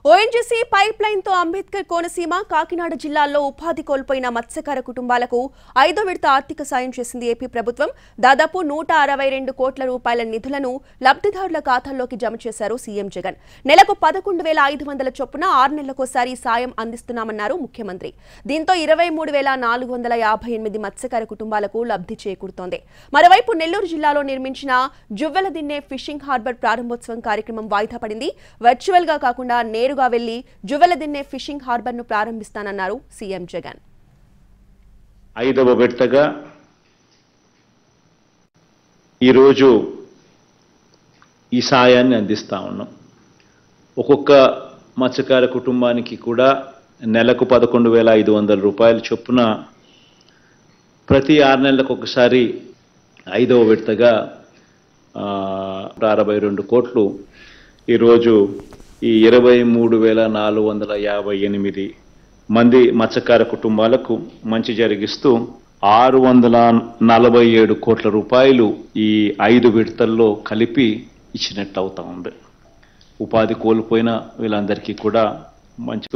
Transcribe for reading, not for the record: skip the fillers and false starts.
ONGC pipe line తో అంబేద్కర్ కోనసీమ కాకినాడ జిల్లాల్లో ఉపాధి కోల్పోయిన మత్స్యకార కుటుంబాలకు 5వ విడత ఆర్థిక సాయం చేసింది ఏపీ ప్రభుత్వం. దాదాపు 162 కోట్ల రూపాయల నిధులను లబ్ధిదారుల ఖాతాల్లోకి జమ చేశారు సీఎం జగన్. నెలకు 11,500 చొప్పున 6 నెలలకోసారి సాయం అందిస్తున్నామన్నారు ముఖ్యమంత్రి. దీంతో 23,458 మత్స్యకార కుటుంబాలకు లబ్ధి చేకూరుతోంది. మరోవైపు నెల్లూరు జిల్లాలో నిర్మించిన జువ్వెలదిన్నె ఫిషింగ్ హార్బర్ ప్రారంభోత్సవం కార్యక్రమం వాయిదా పడింది. వర్చువల్ గా కాకుండా నేరుగా వెళ్లి జువ్వెలదిన్నె ఫిషింగ్ హార్బర్ ను ప్రారంభిస్తానన్నారు సీఎం జగన్. 5వ విడతగా ఈరోజు ఈ సాయాన్ని అందిస్తా ఉన్నాం. ఒక్కొక్క మత్స్యకార కుటుంబానికి కూడా నెలకు 11,500 రూపాయల చొప్పున ప్రతి 6 నెలలకు ఒకసారి 5వ విడతగా 62 కోట్లు ఈరోజు ఈ 23,458 మంది మత్స్యకార కుటుంబాలకు మంచి జరిగిస్తూ 647 కోట్ల రూపాయలు ఈ 5 విడతల్లో కలిపి ఇచ్చినట్టు అవుతా ఉంది. ఉపాధి కోల్పోయిన వీళ్ళందరికీ కూడా మంచి